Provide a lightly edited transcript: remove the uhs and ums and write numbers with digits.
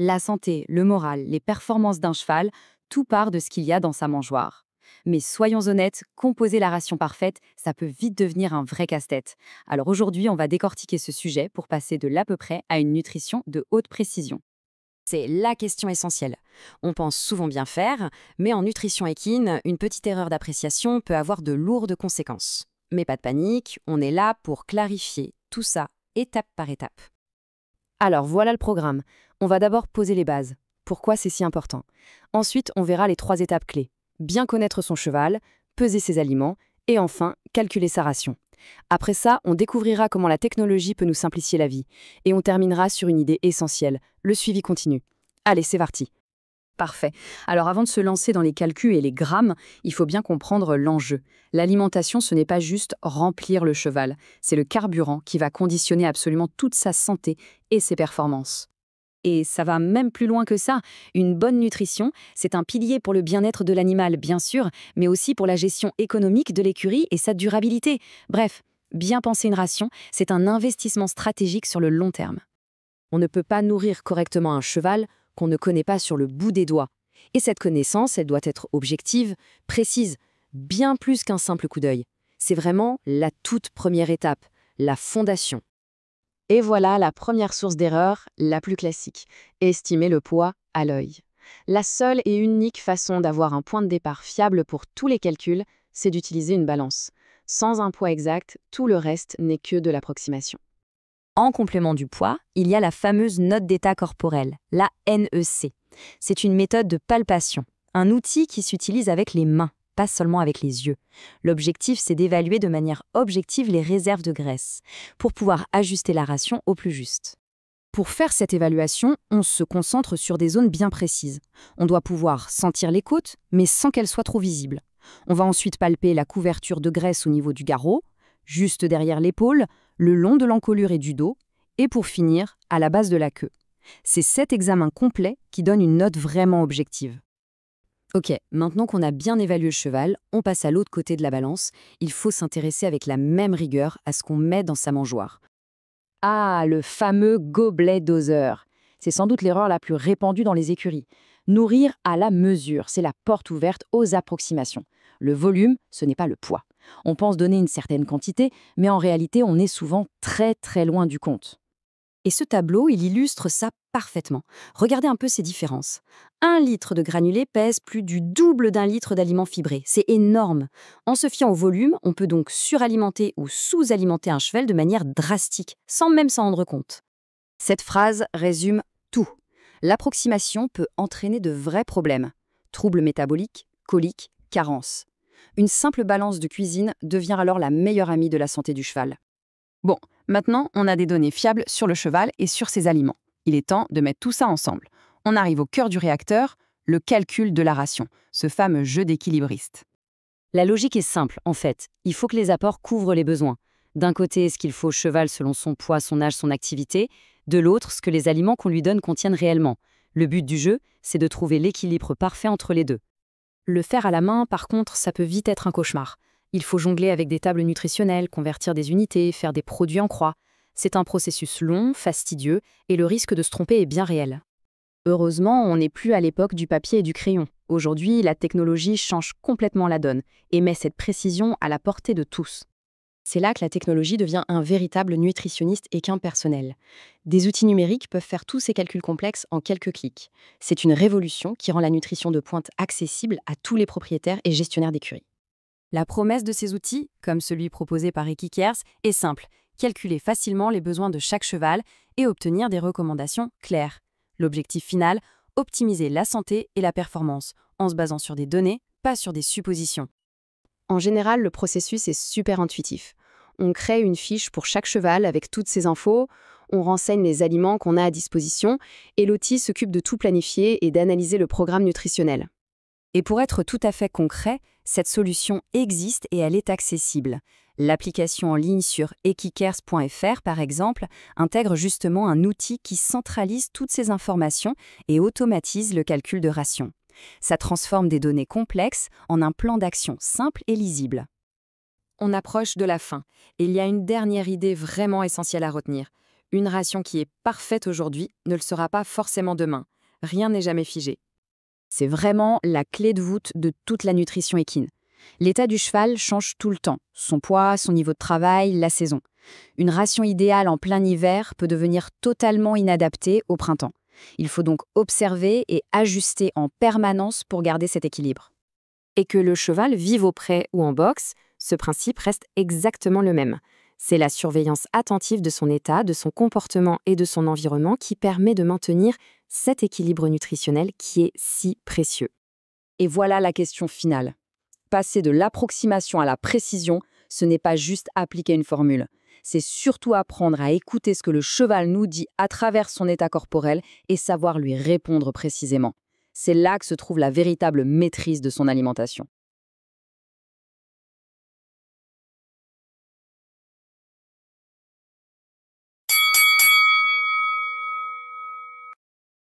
La santé, le moral, les performances d'un cheval, tout part de ce qu'il y a dans sa mangeoire. Mais soyons honnêtes, composer la ration parfaite, ça peut vite devenir un vrai casse-tête. Alors aujourd'hui, on va décortiquer ce sujet pour passer de l'à peu près à une nutrition de haute précision. C'est la question essentielle. On pense souvent bien faire, mais en nutrition équine, une petite erreur d'appréciation peut avoir de lourdes conséquences. Mais pas de panique, on est là pour clarifier tout ça, étape par étape. Alors voilà le programme. On va d'abord poser les bases. Pourquoi c'est si important? Ensuite, on verra les 3 étapes clés. Bien connaître son cheval, peser ses aliments et enfin, calculer sa ration. Après ça, on découvrira comment la technologie peut nous simplifier la vie. Et on terminera sur une idée essentielle, le suivi continu. Allez, c'est parti. Parfait. Alors avant de se lancer dans les calculs et les grammes, il faut bien comprendre l'enjeu. L'alimentation, ce n'est pas juste remplir le cheval, c'est le carburant qui va conditionner absolument toute sa santé et ses performances. Et ça va même plus loin que ça. Une bonne nutrition, c'est un pilier pour le bien-être de l'animal, bien sûr, mais aussi pour la gestion économique de l'écurie et sa durabilité. Bref, bien penser une ration, c'est un investissement stratégique sur le long terme. On ne peut pas nourrir correctement un cheval qu'on ne connaît pas sur le bout des doigts. Et cette connaissance, elle doit être objective, précise, bien plus qu'un simple coup d'œil. C'est vraiment la toute première étape, la fondation. Et voilà la première source d'erreur, la plus classique, estimer le poids à l'œil. La seule et unique façon d'avoir un point de départ fiable pour tous les calculs, c'est d'utiliser une balance. Sans un poids exact, tout le reste n'est que de l'approximation. En complément du poids, il y a la fameuse note d'état corporel, la NEC. C'est une méthode de palpation, un outil qui s'utilise avec les mains, pas seulement avec les yeux. L'objectif, c'est d'évaluer de manière objective les réserves de graisse, pour pouvoir ajuster la ration au plus juste. Pour faire cette évaluation, on se concentre sur des zones bien précises. On doit pouvoir sentir les côtes, mais sans qu'elles soient trop visibles. On va ensuite palper la couverture de graisse au niveau du garrot, juste derrière l'épaule, le long de l'encolure et du dos, et pour finir, à la base de la queue. C'est cet examen complet qui donne une note vraiment objective. Ok, maintenant qu'on a bien évalué le cheval, on passe à l'autre côté de la balance. Il faut s'intéresser avec la même rigueur à ce qu'on met dans sa mangeoire. Ah, le fameux gobelet doseur. C'est sans doute l'erreur la plus répandue dans les écuries. Nourrir à la mesure, c'est la porte ouverte aux approximations. Le volume, ce n'est pas le poids. On pense donner une certaine quantité, mais en réalité, on est souvent très très loin du compte. Et ce tableau, il illustre ça parfaitement. Regardez un peu ces différences. 1 litre de granulés pèse plus du double d'un litre d'aliments fibrés. C'est énorme. En se fiant au volume, on peut donc suralimenter ou sous-alimenter un cheval de manière drastique, sans même s'en rendre compte. Cette phrase résume tout. L'approximation peut entraîner de vrais problèmes. Troubles métaboliques, coliques, carences. Une simple balance de cuisine devient alors la meilleure amie de la santé du cheval. Bon, maintenant, on a des données fiables sur le cheval et sur ses aliments. Il est temps de mettre tout ça ensemble. On arrive au cœur du réacteur, le calcul de la ration, ce fameux jeu d'équilibriste. La logique est simple, en fait. Il faut que les apports couvrent les besoins. D'un côté, ce qu'il faut au cheval selon son poids, son âge, son activité. De l'autre, ce que les aliments qu'on lui donne contiennent réellement. Le but du jeu, c'est de trouver l'équilibre parfait entre les deux. Le faire à la main, par contre, ça peut vite être un cauchemar. Il faut jongler avec des tables nutritionnelles, convertir des unités, faire des produits en croix. C'est un processus long, fastidieux, et le risque de se tromper est bien réel. Heureusement, on n'est plus à l'époque du papier et du crayon. Aujourd'hui, la technologie change complètement la donne et met cette précision à la portée de tous. C'est là que la technologie devient un véritable nutritionniste et qu'un personnel. Des outils numériques peuvent faire tous ces calculs complexes en quelques clics. C'est une révolution qui rend la nutrition de pointe accessible à tous les propriétaires et gestionnaires d'écuries. La promesse de ces outils, comme celui proposé par Equikers, est simple. Calculer facilement les besoins de chaque cheval et obtenir des recommandations claires. L'objectif final, optimiser la santé et la performance, en se basant sur des données, pas sur des suppositions. En général, le processus est super intuitif. On crée une fiche pour chaque cheval avec toutes ces infos, on renseigne les aliments qu'on a à disposition et l'outil s'occupe de tout planifier et d'analyser le programme nutritionnel. Et pour être tout à fait concret, cette solution existe et elle est accessible. L'application en ligne sur equikers.fr, par exemple, intègre justement un outil qui centralise toutes ces informations et automatise le calcul de ration. Ça transforme des données complexes en un plan d'action simple et lisible. On approche de la fin, et il y a une dernière idée vraiment essentielle à retenir. Une ration qui est parfaite aujourd'hui ne le sera pas forcément demain. Rien n'est jamais figé. C'est vraiment la clé de voûte de toute la nutrition équine. L'état du cheval change tout le temps, son poids, son niveau de travail, la saison. Une ration idéale en plein hiver peut devenir totalement inadaptée au printemps. Il faut donc observer et ajuster en permanence pour garder cet équilibre. Et que le cheval vive au pré ou en boxe, ce principe reste exactement le même. C'est la surveillance attentive de son état, de son comportement et de son environnement qui permet de maintenir cet équilibre nutritionnel qui est si précieux. Et voilà la question finale. Passer de l'approximation à la précision, ce n'est pas juste appliquer une formule. C'est surtout apprendre à écouter ce que le cheval nous dit à travers son état corporel et savoir lui répondre précisément. C'est là que se trouve la véritable maîtrise de son alimentation.